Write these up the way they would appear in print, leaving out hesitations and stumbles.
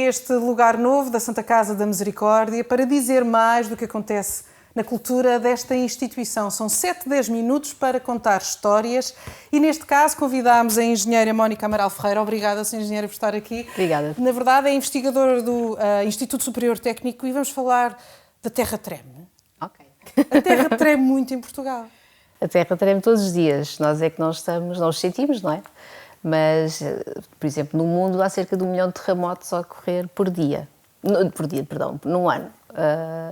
este lugar novo da Santa Casa da Misericórdia para dizer mais do que acontece na cultura desta instituição. São 7-10 minutos para contar histórias e, neste caso, convidámos a engenheira Mónica Amaral Ferreira. Obrigada, Sra. Engenheira, por estar aqui. Obrigada. Na verdade, é investigadora do Instituto Superior Técnico e vamos falar da Terra Treme. Ok. A Terra treme muito em Portugal. A Terra treme todos os dias. Nós é que não os sentimos, não é? Mas, por exemplo, no mundo há cerca de 1 milhão de terremotos a ocorrer por dia. Num ano.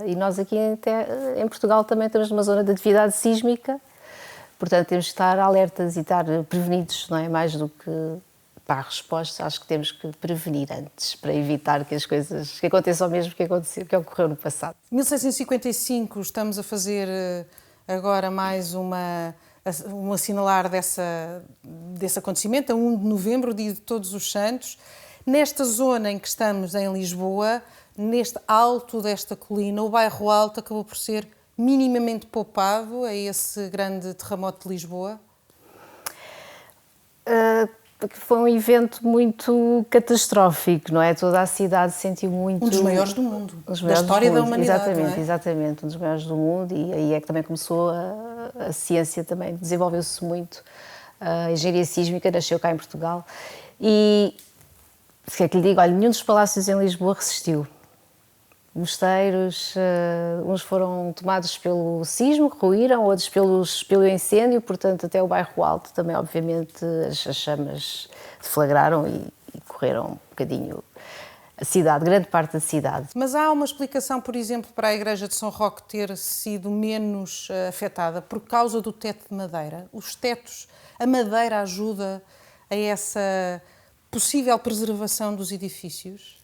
E nós aqui em Portugal também estamos numa zona de atividade sísmica, portanto temos que estar alertas e estar prevenidos, não é? Mais do que para a resposta, acho que temos que prevenir antes, para evitar que as coisas, que aconteçam o mesmo que ocorreu no passado. 1655, estamos a fazer agora mais um assinalar desse acontecimento, a 1 de novembro, o dia de Todos os Santos. Nesta zona em que estamos, em Lisboa, neste alto desta colina, o bairro Alto acabou por ser minimamente poupado a esse grande terremoto de Lisboa? Foi um evento muito catastrófico, não é? Toda a cidade sentiu muito... Um dos maiores do mundo, da história da humanidade, exatamente, não é? Exatamente, um dos maiores do mundo, e aí é que também começou a ciência, também desenvolveu-se muito. A engenharia sísmica nasceu cá em Portugal e... Se é que lhe digo, olha, nenhum dos palácios em Lisboa resistiu. Mosteiros, uns foram tomados pelo sismo, ruíram, outros pelo incêndio, portanto até o bairro Alto também, obviamente, as chamas deflagraram e correram um bocadinho a cidade, grande parte da cidade. Mas há uma explicação, por exemplo, para a Igreja de São Roque ter sido menos afetada por causa do teto de madeira? Os tetos, a madeira ajuda a essa possível preservação dos edifícios?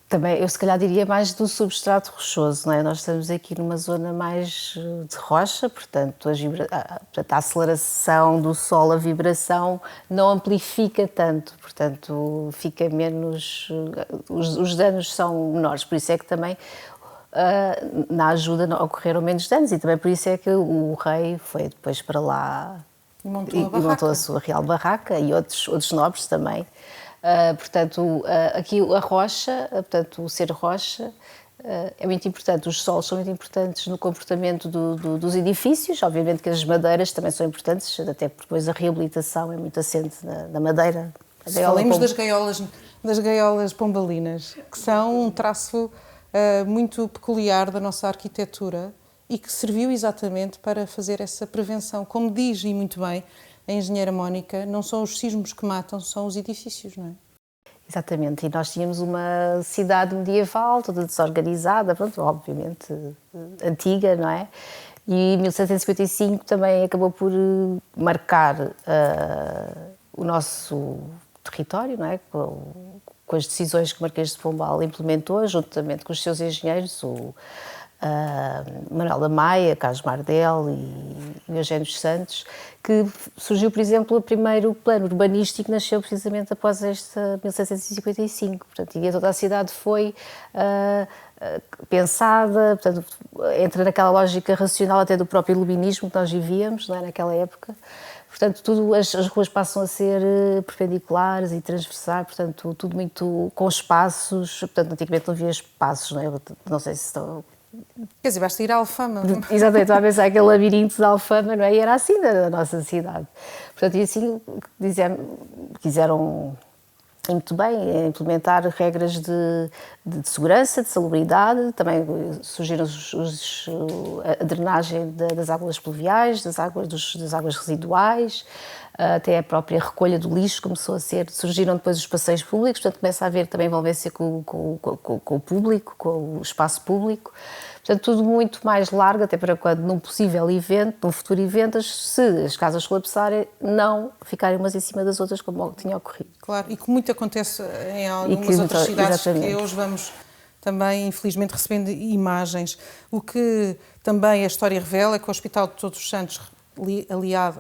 Também, eu se calhar diria mais do substrato rochoso, não é? Nós estamos aqui numa zona mais de rocha, portanto, a aceleração do sol, a vibração, não amplifica tanto, portanto, fica menos... Os danos são menores, por isso é que também na ajuda ocorreram menos danos e também por isso é que o rei foi depois para lá... E montou a sua real barraca e outros nobres também. Portanto, aqui a rocha, portanto, o ser rocha é muito importante. Os solos são muito importantes no comportamento dos edifícios. Obviamente que as madeiras também são importantes, até porque depois a reabilitação é muito assente na madeira. Falemos das gaiolas pombalinas, que são um traço muito peculiar da nossa arquitetura e que serviu exatamente para fazer essa prevenção. Como diz, e muito bem, a engenheira Mónica, não são os sismos que matam, são os edifícios, não é? Exatamente, e nós tínhamos uma cidade medieval, toda desorganizada, pronto, obviamente antiga, não é? E 1755 também acabou por marcar o nosso território, não é? Com as decisões que o Marquês de Pombal implementou, juntamente com os seus engenheiros, o Manuel da Maia, Carlos Mardel e Eugênio dos Santos, que surgiu, por exemplo, o primeiro plano urbanístico nasceu precisamente após esta 1755, portanto, e toda a cidade foi pensada, portanto, entra naquela lógica racional até do próprio iluminismo que nós vivíamos, não é, naquela época. Portanto, as ruas passam a ser perpendiculares e transversais, portanto, tudo muito com espaços, portanto, antigamente não havia espaços, não é? Não sei se estão... Quer dizer, basta ir à Alfama. Exatamente, estou a pensar aquele labirinto de Alfama, não é? E era assim da nossa cidade. Portanto, e assim quiseram muito bem implementar regras de segurança, de salubridade, também surgiram a drenagem das águas pluviais, das águas residuais, até a própria recolha do lixo começou a surgiram depois os passeios públicos, portanto começa a haver também envolvência com o público, com o espaço público, portanto tudo muito mais largo, até para quando num possível evento, num futuro evento, se as casas colapsarem, não ficarem umas em cima das outras como tinha ocorrido. Claro, e que muito acontece em algumas outras cidades, que hoje vamos também, infelizmente, recebendo imagens. O que também a história revela é que o Hospital de Todos os Santos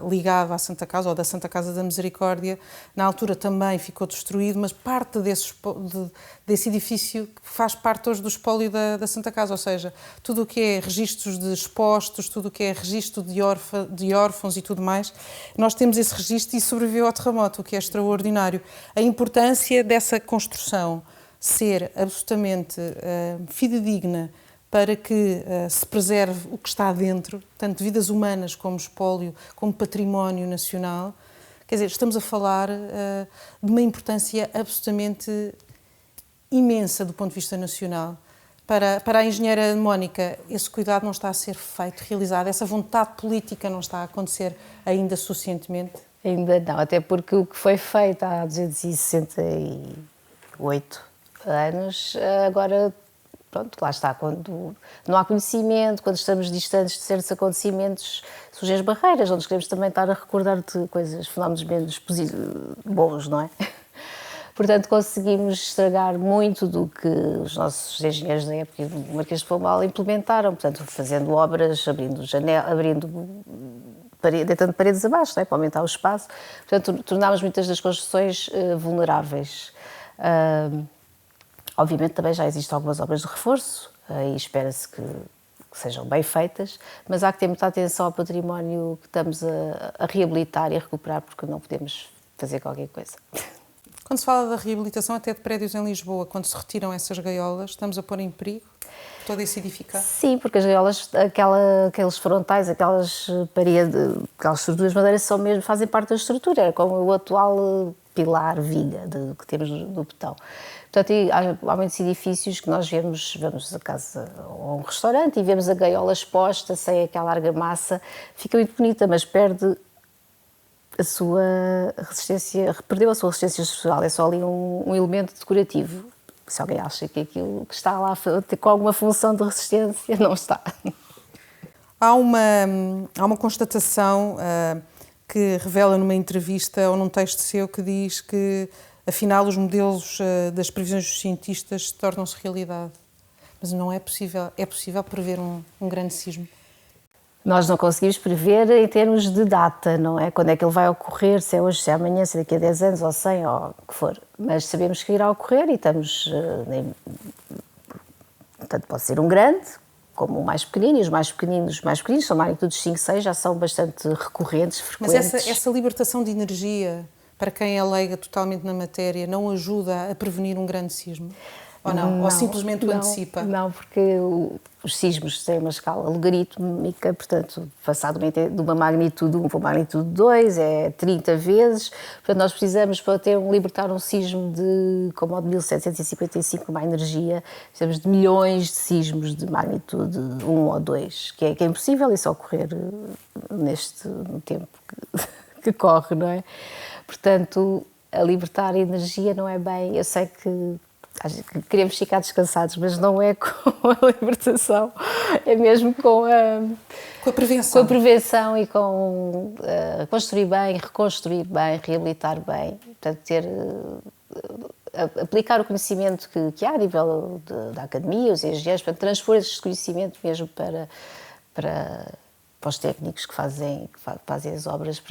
ligado à Santa Casa, ou da Santa Casa da Misericórdia, na altura também ficou destruído, mas parte desse edifício faz parte hoje do espólio da Santa Casa, ou seja, tudo o que é registros de expostos, tudo o que é registro de órfãos e tudo mais, nós temos esse registro e sobreviveu ao terremoto, o que é extraordinário. A importância dessa construção ser absolutamente fidedigna, para que se preserve o que está dentro, tanto vidas humanas como espólio, como património nacional. Quer dizer, estamos a falar de uma importância absolutamente imensa do ponto de vista nacional. Para a engenheira Mónica, esse cuidado não está a ser feito, realizado, essa vontade política não está a acontecer ainda suficientemente? Ainda não, até porque o que foi feito há 268 anos, agora... Pronto, lá está, quando não há conhecimento, quando estamos distantes de certos acontecimentos, surgem as barreiras, não nos queremos também estar a recordar de coisas, fenómenos menos bons, não é? Portanto, conseguimos estragar muito do que os nossos engenheiros da época do Marquês de Pombal implementaram, portanto, fazendo obras, deitando paredes abaixo, não é? Para aumentar o espaço. Portanto, tornámos muitas das construções vulneráveis. Obviamente também já existem algumas obras de reforço e espera-se que sejam bem feitas, mas há que ter muita atenção ao património que estamos a reabilitar e a recuperar, porque não podemos fazer qualquer coisa. Quando se fala da reabilitação até de prédios em Lisboa, quando se retiram essas gaiolas, estamos a pôr em perigo todo esse edificado? Sim, porque as gaiolas, aqueles frontais, aquelas paredes, aquelas estruturas de madeira fazem parte da estrutura, como o atual pilar, viga que temos no betão. Portanto, há muitos edifícios que nós vamos a casa ou a um restaurante e vemos a gaiola exposta, sem aquela argamassa, fica muito bonita, mas perde a sua resistência, perdeu a sua resistência estrutural, é só ali um elemento decorativo. Se alguém acha que aquilo que está lá com alguma função de resistência, não está. Há uma constatação que revela numa entrevista ou num texto seu que diz que, afinal, os modelos das previsões dos cientistas tornam-se realidade. Mas não é possível. É possível prever um grande sismo? Nós não conseguimos prever em termos de data, não é? Quando é que ele vai ocorrer, se é hoje, se é amanhã, se é daqui a 10 anos ou 100 ou o que for. Mas sabemos que irá ocorrer e estamos... Portanto, pode ser um grande, como o mais pequenino, e os mais pequeninos são magnitudes 5, 6, já são bastante recorrentes, frequentes. Mas essa libertação de energia, para quem é leiga totalmente na matéria, não ajuda a prevenir um grande sismo? Ou não? Ou simplesmente o antecipa? Não, porque os sismos têm uma escala logarítmica, portanto, passado de uma magnitude 1 para uma magnitude 2, é 30 vezes. Portanto, nós precisamos, para libertar um sismo como o de 1755, com uma energia, precisamos de milhões de sismos de magnitude 1 ou 2, que é impossível isso ocorrer no tempo que corre, não é? Portanto, a libertar a energia não é bem... Eu sei que queremos ficar descansados, mas não é com a libertação, é mesmo com a prevenção. Com a prevenção e com construir bem, reconstruir bem, reabilitar bem. Portanto, aplicar o conhecimento que há a nível da academia, os engenheiros, para transpor esse conhecimento mesmo para os técnicos que fazem as obras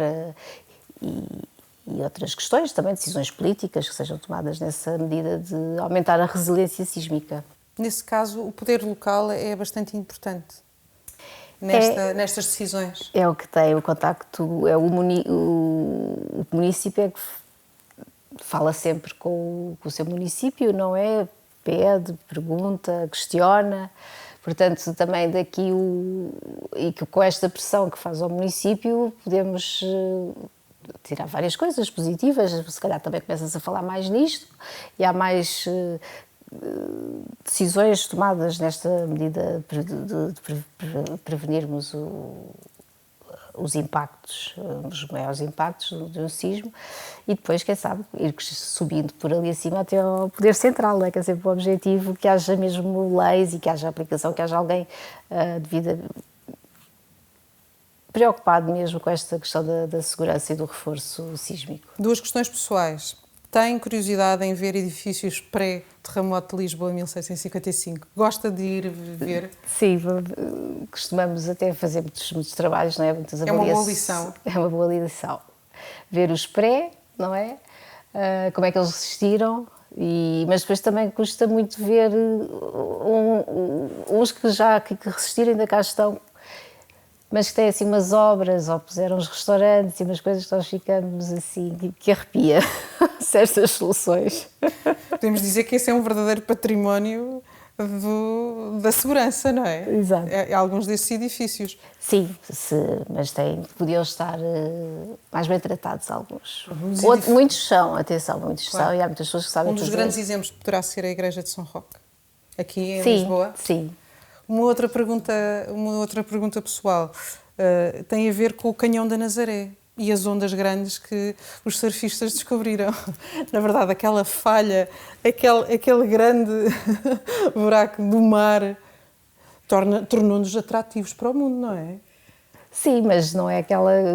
e outras questões, também decisões políticas que sejam tomadas nessa medida de aumentar a resiliência sísmica. Nesse caso, o poder local é bastante importante nestas decisões. É o que tem o contacto, o município é que fala sempre com o seu município, não é? Pede, pergunta, questiona. Portanto, também daqui, e que com esta pressão que faz ao município, podemos tirar várias coisas positivas, se calhar também começas a falar mais nisto e há mais decisões tomadas nesta medida de prevenirmos os impactos, os maiores impactos de um sismo e depois, quem sabe, ir subindo por ali acima até ao poder central, não é? Que é sempre o objetivo, que haja mesmo leis e que haja aplicação, que haja alguém preocupado mesmo com esta questão da segurança e do reforço sísmico. Duas questões pessoais. tem curiosidade em ver edifícios pré-terremoto de Lisboa em 1755? Gosta de ir ver? Sim, costumamos até fazer muitos trabalhos, não é? Muitas É uma boa lição. É uma boa lição. Ver os pré, não é? Como é que eles resistiram, mas depois também custa muito ver uns que resistiram, ainda cá estão, mas que têm assim umas obras, ou puseram uns restaurantes e umas coisas que nós ficamos assim, que arrepia certas soluções. Podemos dizer que esse é um verdadeiro património da segurança, não é? Exato. Alguns desses edifícios. Sim, mas podiam estar mais bem tratados alguns. Muitos são, atenção, muitos Claro. são, e há muitas pessoas que sabem Um dos fazer. grandes exemplos poderá ser a Igreja de São Roque, aqui em Sim, Lisboa. sim. Uma outra pergunta pessoal tem a ver com o Canhão da Nazaré e as ondas grandes que os surfistas descobriram. Na verdade, aquela falha, aquele grande buraco do mar tornou-nos atrativos para o mundo, não é? Sim, mas não é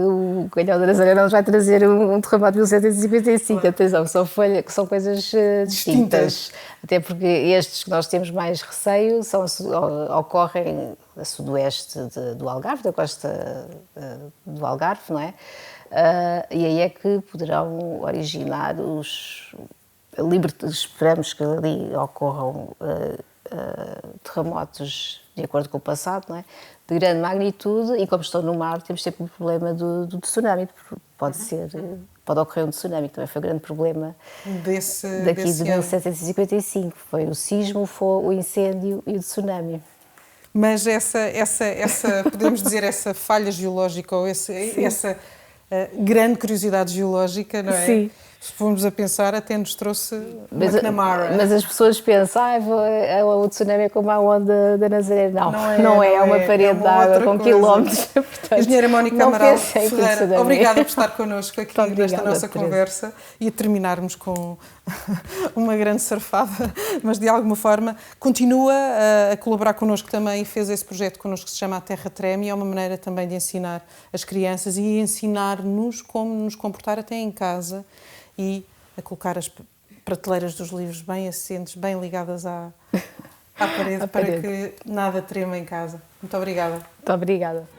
o Canhão da Nazaré não nos vai trazer um terremoto de 1755, claro. Atenção, são coisas distintas. Até porque estes que nós temos mais receio ocorrem a sudoeste do Algarve, da costa do Algarve, não é? E aí é que poderão originar esperamos que ali ocorram terremotos de acordo com o passado, não é? De grande magnitude, e como estão no mar, temos sempre o problema do tsunami. Pode ocorrer um tsunami, que também foi o grande problema daqui de 1755. Foi o sismo, foi o incêndio e o tsunami. Mas podemos dizer, essa falha geológica ou essa grande curiosidade geológica, não é? Sim. Se formos a pensar, até nos trouxe McNamara. Mas as pessoas pensam, o tsunami é como a onda da Nazaré. Não é uma parede de água com quilómetros. Portanto, Engenheira Mónica Amaral Ferreira, obrigada por estar connosco aqui nesta nossa conversa e a terminarmos com uma grande surfada, mas de alguma forma continua a colaborar connosco também e fez esse projeto connosco que se chama A Terra Treme, e é uma maneira também de ensinar as crianças e ensinar-nos como nos comportar até em casa, e a colocar as prateleiras dos livros bem assentes, bem ligadas à parede, para que nada trema em casa. Muito obrigada. Muito obrigada.